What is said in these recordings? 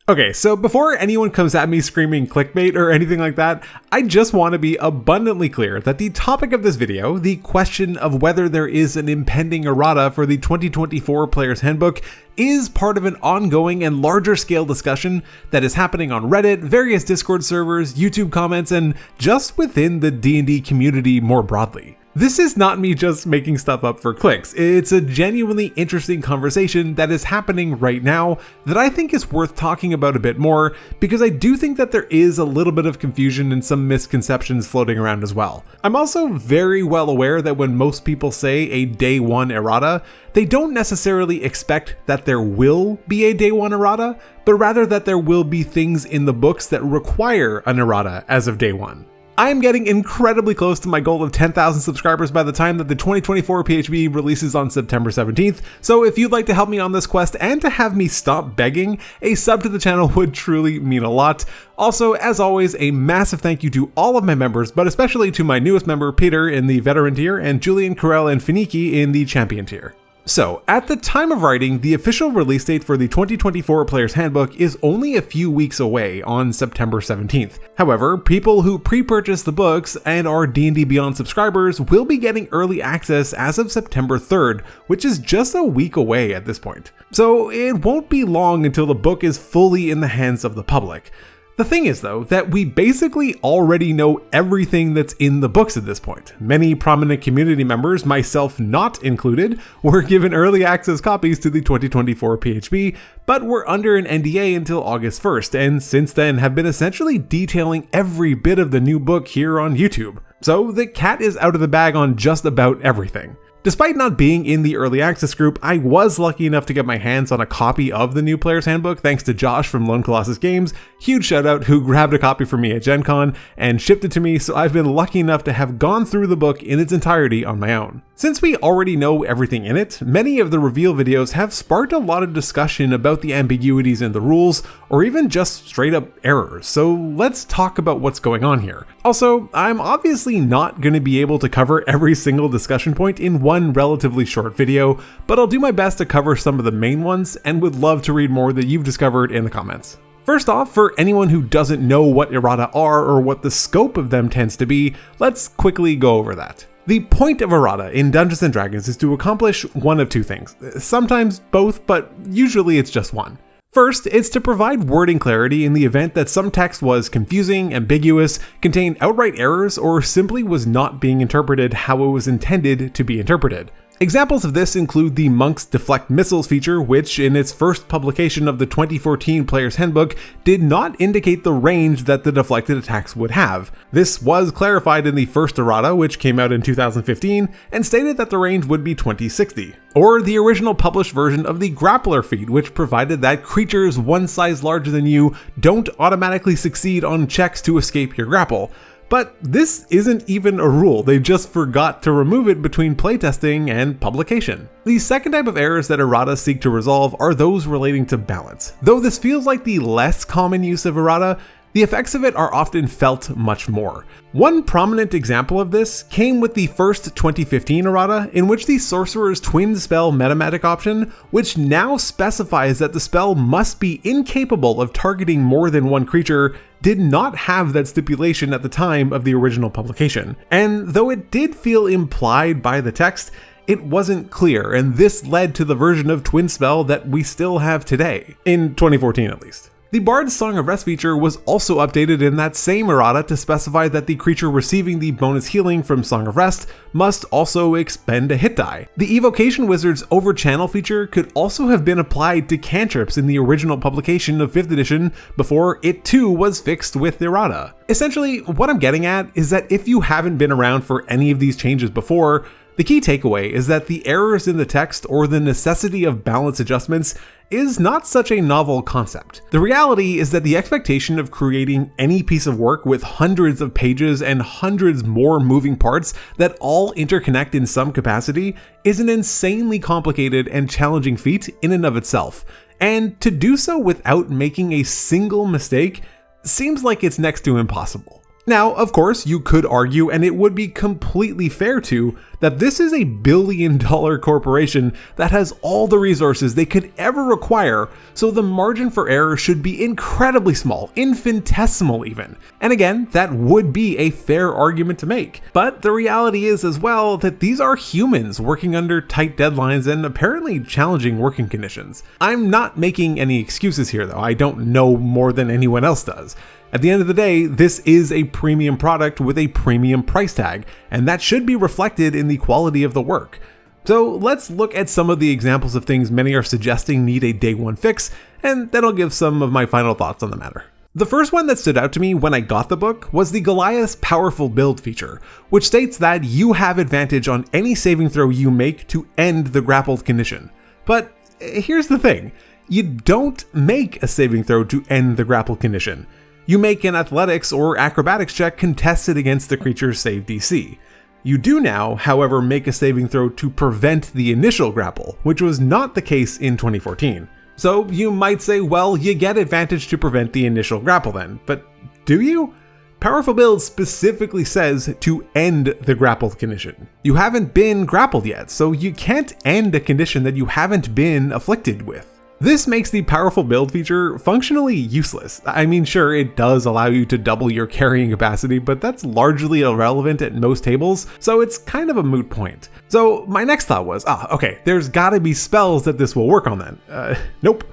Okay, so before anyone comes at me screaming clickbait or anything like that, I just want to be abundantly clear that the topic of this video, the question of whether there is an impending errata for the 2024 Player's Handbook, is part of an ongoing and larger scale discussion that is happening on Reddit, various Discord servers, YouTube comments, and just within the D&D community more broadly. This is not me just making stuff up for clicks. It's a genuinely interesting conversation that is happening right now that I think is worth talking about a bit more, because I do think that there is a little bit of confusion and some misconceptions floating around as well. I'm also very well aware that when most people say a day one errata, they don't necessarily expect that there will be a day one errata, but rather that there will be things in the books that require an errata as of day one. I am getting incredibly close to my goal of 10,000 subscribers by the time that the 2024 PHB releases on September 17th, so if you'd like to help me on this quest and to have me stop begging, a sub to the channel would truly mean a lot. Also, as always, a massive thank you to all of my members, but especially to my newest member, Peter, in the Veteran tier, and Julian, Carell, and Finiki in the Champion tier. So, at the time of writing, the official release date for the 2024 Player's Handbook is only a few weeks away on September 17th. However, people who pre-purchase the books and are D&D Beyond subscribers will be getting early access as of September 3rd, which is just a week away at this point. So, it won't be long until the book is fully in the hands of the public. The thing is, though, that we basically already know everything that's in the books at this point. Many prominent community members, myself not included, were given early access copies to the 2024 PHB, but were under an NDA until August 1st, and since then have been essentially detailing every bit of the new book here on YouTube. So the cat is out of the bag on just about everything. Despite not being in the early access group, I was lucky enough to get my hands on a copy of the new Player's Handbook thanks to Josh from Lone Colossus Games, huge shout out, who grabbed a copy for me at Gen Con and shipped it to me, so I've been lucky enough to have gone through the book in its entirety on my own. Since we already know everything in it, many of the reveal videos have sparked a lot of discussion about the ambiguities in the rules, or even just straight up errors, so let's talk about what's going on here. Also, I'm obviously not going to be able to cover every single discussion point in one relatively short video, but I'll do my best to cover some of the main ones and would love to read more that you've discovered in the comments. First off, for anyone who doesn't know what errata are or what the scope of them tends to be, let's quickly go over that. The point of errata in Dungeons & Dragons is to accomplish one of two things. Sometimes both, but usually it's just one. First, it's to provide wording clarity in the event that some text was confusing, ambiguous, contained outright errors, or simply was not being interpreted how it was intended to be interpreted. Examples of this include the Monk's Deflect Missiles feature, which in its first publication of the 2014 Player's Handbook did not indicate the range that the deflected attacks would have. This was clarified in the first errata, which came out in 2015, and stated that the range would be 2060. Or the original published version of the Grappler feat, which provided that creatures one size larger than you don't automatically succeed on checks to escape your grapple. But this isn't even a rule, they just forgot to remove it between playtesting and publication. The second type of errors that errata seek to resolve are those relating to balance. Though this feels like the less common use of errata, the effects of it are often felt much more. One prominent example of this came with the first 2015 errata, in which the Sorcerer's Twin Spell metamatic option, which now specifies that the spell must be incapable of targeting more than one creature, did not have that stipulation at the time of the original publication. And though it did feel implied by the text, it wasn't clear, and this led to the version of Twin Spell that we still have today, in 2014 at least. The Bard's Song of Rest feature was also updated in that same errata to specify that the creature receiving the bonus healing from Song of Rest must also expend a hit die. The Evocation Wizard's Overchannel feature could also have been applied to cantrips in the original publication of 5th edition before it too was fixed with errata. Essentially, what I'm getting at is that if you haven't been around for any of these changes before, the key takeaway is that the errors in the text or the necessity of balance adjustments is not such a novel concept. The reality is that the expectation of creating any piece of work with hundreds of pages and hundreds more moving parts that all interconnect in some capacity is an insanely complicated and challenging feat in and of itself. And to do so without making a single mistake seems like it's next to impossible. Now, of course, you could argue, and it would be completely fair to, that this is a billion-dollar corporation that has all the resources they could ever require, so the margin for error should be incredibly small, infinitesimal even. And again, that would be a fair argument to make. But the reality is as well that these are humans working under tight deadlines and apparently challenging working conditions. I'm not making any excuses here though, I don't know more than anyone else does. At the end of the day, this is a premium product with a premium price tag, and that should be reflected in the quality of the work. So let's look at some of the examples of things many are suggesting need a day one fix, and then I'll give some of my final thoughts on the matter. The first one that stood out to me when I got the book was the Goliath's powerful build feature, which states that you have advantage on any saving throw you make to end the grappled condition. But here's the thing, you don't make a saving throw to end the grappled condition. You make an athletics or acrobatics check contested against the creature's save DC. You do now, however, make a saving throw to prevent the initial grapple, which was not the case in 2014. So you might say, well, you get advantage to prevent the initial grapple then, but do you? Powerful Build specifically says to end the grappled condition. You haven't been grappled yet, so you can't end a condition that you haven't been afflicted with. This makes the Powerful Build feature functionally useless. I mean, sure, it does allow you to double your carrying capacity, but that's largely irrelevant at most tables, so it's kind of a moot point. So my next thought was, okay, there's gotta be spells that this will work on then. Nope.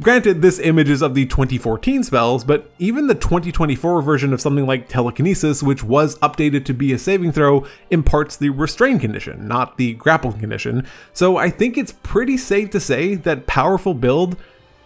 Granted, this image is of the 2014 spells, but even the 2024 version of something like Telekinesis, which was updated to be a saving throw, imparts the restrain condition, not the grapple condition, so I think it's pretty safe to say that Powerful Build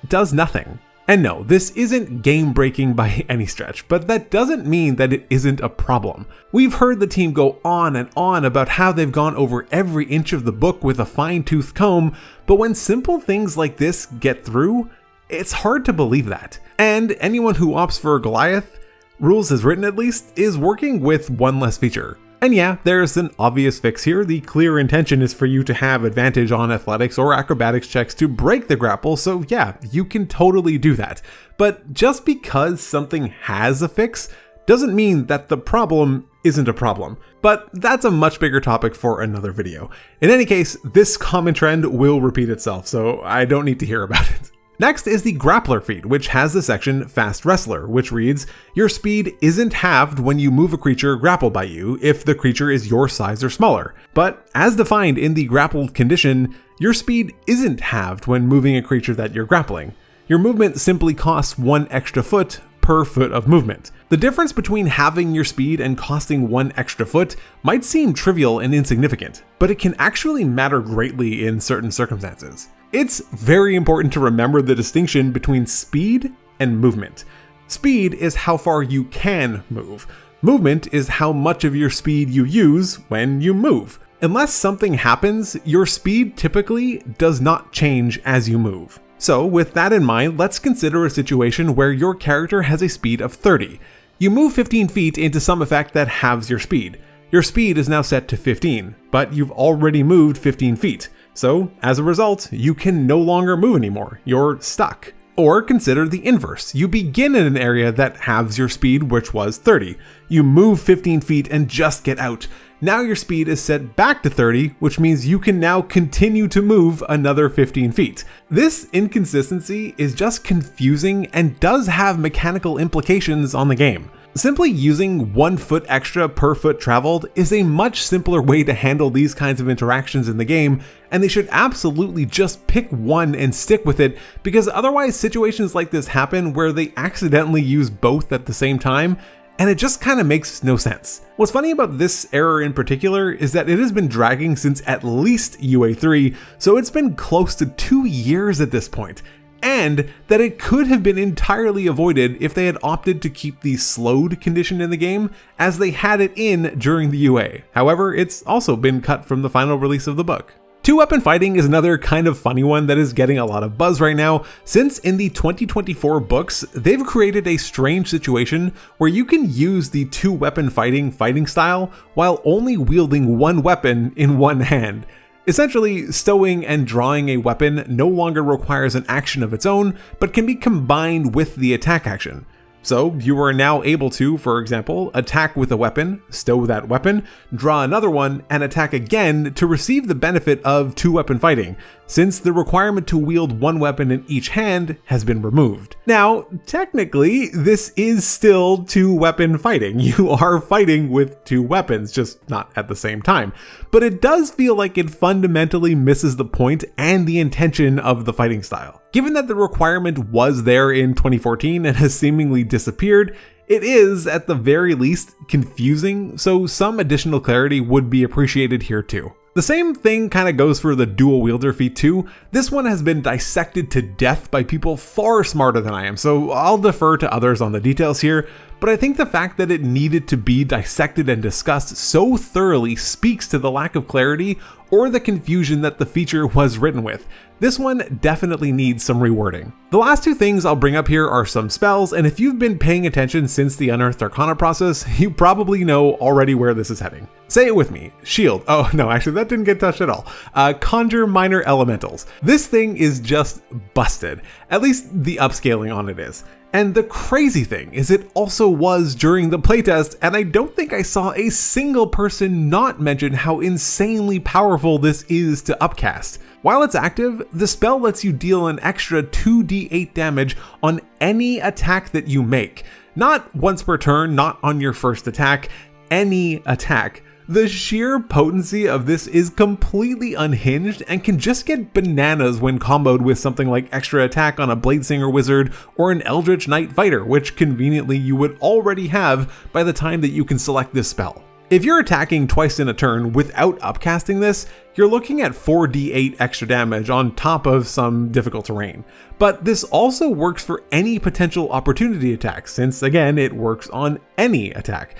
does nothing. And no, this isn't game-breaking by any stretch, but that doesn't mean that it isn't a problem. We've heard the team go on and on about how they've gone over every inch of the book with a fine-tooth comb, but when simple things like this get through, it's hard to believe that. And anyone who opts for Goliath, rules as written at least, is working with one less feature. And yeah, there's an obvious fix here. The clear intention is for you to have advantage on athletics or acrobatics checks to break the grapple, so yeah, you can totally do that. But just because something has a fix doesn't mean that the problem isn't a problem. But that's a much bigger topic for another video. In any case, this common trend will repeat itself, so I don't need to hear about it. Next is the Grappler feat, which has the section Fast Wrestler, which reads, your speed isn't halved when you move a creature grappled by you if the creature is your size or smaller. But as defined in the grappled condition, your speed isn't halved when moving a creature that you're grappling. Your movement simply costs 1 extra foot per foot of movement. The difference between having your speed and costing 1 extra foot might seem trivial and insignificant, but it can actually matter greatly in certain circumstances. It's very important to remember the distinction between speed and movement. Speed is how far you can move. Movement is how much of your speed you use when you move. Unless something happens, your speed typically does not change as you move. So with that in mind, let's consider a situation where your character has a speed of 30. You move 15 feet into some effect that halves your speed. Your speed is now set to 15, but you've already moved 15 feet. So, as a result, you can no longer move anymore. You're stuck. Or consider the inverse. You begin in an area that halves your speed, which was 30. You move 15 feet and just get out. Now your speed is set back to 30, which means you can now continue to move another 15 feet. This inconsistency is just confusing and does have mechanical implications on the game. Simply using 1 foot extra per foot traveled is a much simpler way to handle these kinds of interactions in the game, and they should absolutely just pick one and stick with it, because otherwise situations like this happen where they accidentally use both at the same time, and it just kind of makes no sense. What's funny about this error in particular is that it has been dragging since at least UA3, so it's been close to 2 years at this point. And that it could have been entirely avoided if they had opted to keep the slowed condition in the game as they had it in during the UA. However, it's also been cut from the final release of the book. Two-weapon fighting is another kind of funny one that is getting a lot of buzz right now, since in the 2024 books, they've created a strange situation where you can use the two-weapon fighting style while only wielding one weapon in one hand. Essentially, stowing and drawing a weapon no longer requires an action of its own, but can be combined with the attack action. So you are now able to, for example, attack with a weapon, stow that weapon, draw another one, and attack again to receive the benefit of two-weapon fighting, since the requirement to wield one weapon in each hand has been removed. Now, technically, this is still two-weapon fighting. You are fighting with two weapons, just not at the same time. But it does feel like it fundamentally misses the point and the intention of the fighting style. Given that the requirement was there in 2014 and has seemingly disappeared, it is, at the very least, confusing, so some additional clarity would be appreciated here too. The same thing kind of goes for the dual wielder feat too. This one has been dissected to death by people far smarter than I am, so I'll defer to others on the details here, but I think the fact that it needed to be dissected and discussed so thoroughly speaks to the lack of clarity or the confusion that the feature was written with. This one definitely needs some rewording. The last two things I'll bring up here are some spells, and if you've been paying attention since the Unearthed Arcana process, you probably know already where this is heading. Say it with me. Shield. Oh no, actually that didn't get touched at all. Conjure minor elementals. This thing is just busted. At least the upscaling on it is. And the crazy thing is it also was during the playtest, and I don't think I saw a single person not mention how insanely powerful this is to upcast. While it's active, the spell lets you deal an extra 2d8 damage on any attack that you make. Not once per turn, not on your first attack, any attack. The sheer potency of this is completely unhinged and can just get bananas when comboed with something like extra attack on a Bladesinger wizard or an Eldritch Knight fighter, which conveniently you would already have by the time that you can select this spell. If you're attacking twice in a turn without upcasting this, you're looking at 4d8 extra damage on top of some difficult terrain. But this also works for any potential opportunity attack, since again, it works on any attack.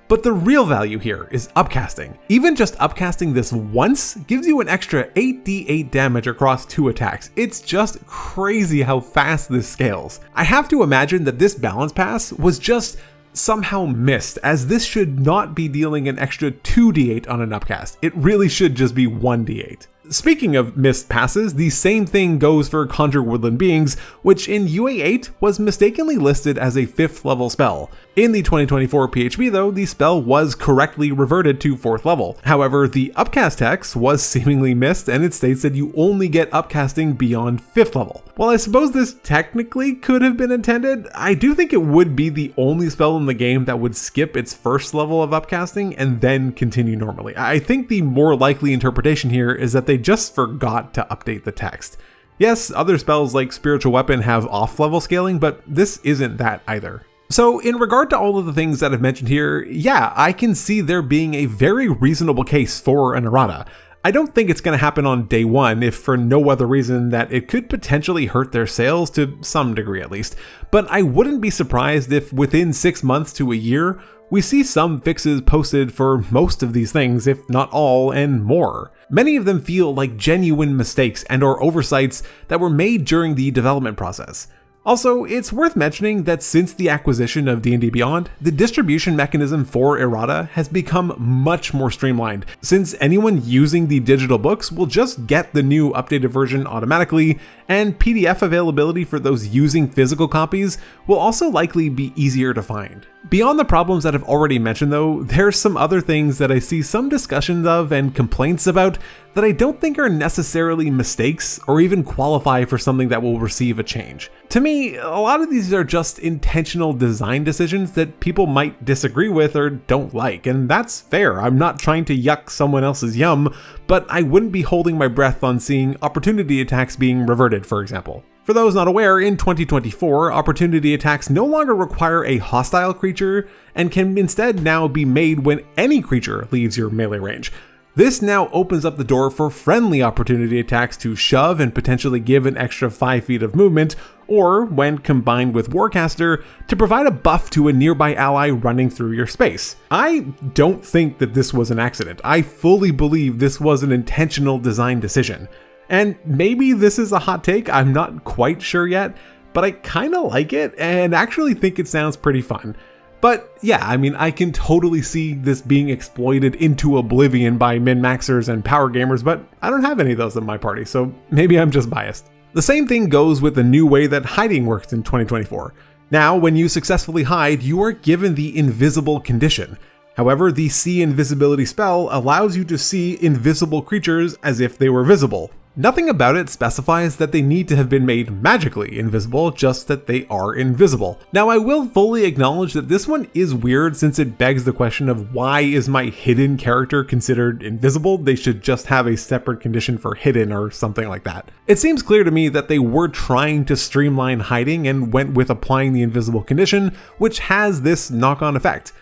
But the real value here is upcasting. Even just upcasting this once gives you an extra 8d8 damage across two attacks. It's just crazy how fast this scales. I have to imagine that this balance pass was just somehow missed, as this should not be dealing an extra 2d8 on an upcast. It really should just be 1d8. Speaking of missed passes, the same thing goes for Conjure Woodland Beings, which in UA8 was mistakenly listed as a 5th level spell. In the 2024 PHB though, the spell was correctly reverted to 4th level. However, the upcast text was seemingly missed, and it states that you only get upcasting beyond 5th level. While I suppose this technically could have been intended, I do think it would be the only spell in the game that would skip its first level of upcasting and then continue normally. I think the more likely interpretation here is that they just forgot to update the text. Yes, other spells like Spiritual Weapon have off-level scaling, but this isn't that either. So in regard to all of the things that I've mentioned here, yeah, I can see there being a very reasonable case for an errata. I don't think it's going to happen on day one, if for no other reason that it could potentially hurt their sales to some degree at least, but I wouldn't be surprised if within 6 months to a year, we see some fixes posted for most of these things, if not all and more. Many of them feel like genuine mistakes and or oversights that were made during the development process. Also, it's worth mentioning that since the acquisition of D&D Beyond, the distribution mechanism for Errata has become much more streamlined, since anyone using the digital books will just get the new updated version automatically, and PDF availability for those using physical copies will also likely be easier to find. Beyond the problems that I've already mentioned though, there's some other things that I see some discussions of and complaints about that I don't think are necessarily mistakes or even qualify for something that will receive a change. To me, a lot of these are just intentional design decisions that people might disagree with or don't like, and that's fair. I'm not trying to yuck someone else's yum, but I wouldn't be holding my breath on seeing opportunity attacks being reverted, for example. For those not aware, in 2024, opportunity attacks no longer require a hostile creature and can instead now be made when any creature leaves your melee range. This now opens up the door for friendly opportunity attacks to shove and potentially give an extra 5 feet of movement, or when combined with Warcaster, to provide a buff to a nearby ally running through your space. I don't think that this was an accident. I fully believe this was an intentional design decision. And maybe this is a hot take, I'm not quite sure yet, but I kinda like it and actually think it sounds pretty fun. But yeah, I mean, I can totally see this being exploited into oblivion by min-maxers and power gamers, but I don't have any of those in my party, so maybe I'm just biased. The same thing goes with the new way that hiding works in 2024. Now, when you successfully hide, you are given the invisible condition. However, the See Invisibility spell allows you to see invisible creatures as if they were visible. Nothing about it specifies that they need to have been made magically invisible, just that they are invisible. Now, I will fully acknowledge that this one is weird since it begs the question of why is my hidden character considered invisible? They should just have a separate condition for hidden or something like that. It seems clear to me that they were trying to streamline hiding and went with applying the invisible condition, which has this knock-on effect.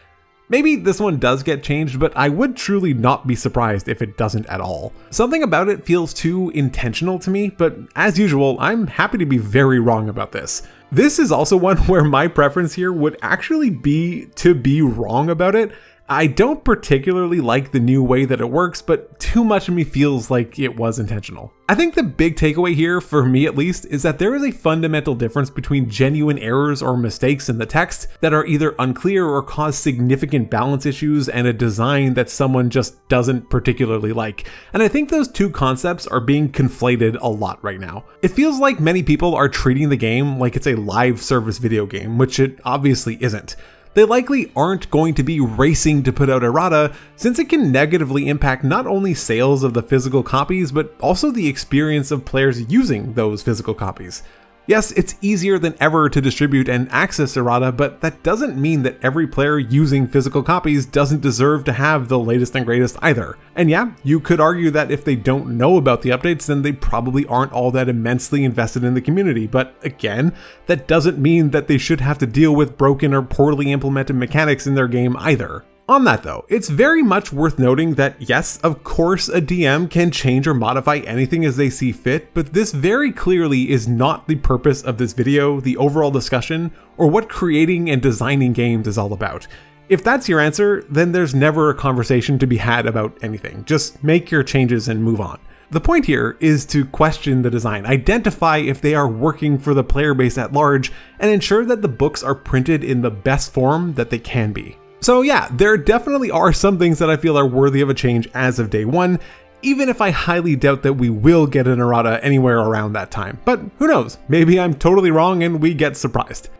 Maybe this one does get changed, but I would truly not be surprised if it doesn't at all. Something about it feels too intentional to me, but as usual, I'm happy to be very wrong about this. This is also one where my preference here would actually be to be wrong about it. I don't particularly like the new way that it works, but too much of me feels like it was intentional. I think the big takeaway here, for me at least, is that there is a fundamental difference between genuine errors or mistakes in the text that are either unclear or cause significant balance issues and a design that someone just doesn't particularly like. And I think those two concepts are being conflated a lot right now. It feels like many people are treating the game like it's a live service video game, which it obviously isn't. They likely aren't going to be racing to put out Errata, since it can negatively impact not only sales of the physical copies, but also the experience of players using those physical copies. Yes, it's easier than ever to distribute and access Errata, but that doesn't mean that every player using physical copies doesn't deserve to have the latest and greatest either. And yeah, you could argue that if they don't know about the updates, then they probably aren't all that immensely invested in the community, but again, that doesn't mean that they should have to deal with broken or poorly implemented mechanics in their game either. On that though, it's very much worth noting that yes, of course a DM can change or modify anything as they see fit, but this very clearly is not the purpose of this video, the overall discussion, or what creating and designing games is all about. If that's your answer, then there's never a conversation to be had about anything. Just make your changes and move on. The point here is to question the design, identify if they are working for the player base at large, and ensure that the books are printed in the best form that they can be. So yeah, there definitely are some things that I feel are worthy of a change as of day one, even if I highly doubt that we will get an Errata anywhere around that time. But who knows, maybe I'm totally wrong and we get surprised.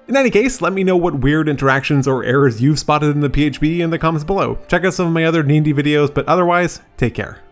In any case, let me know what weird interactions or errors you've spotted in the PHB in the comments below. Check out some of my other D&D videos, but otherwise, take care.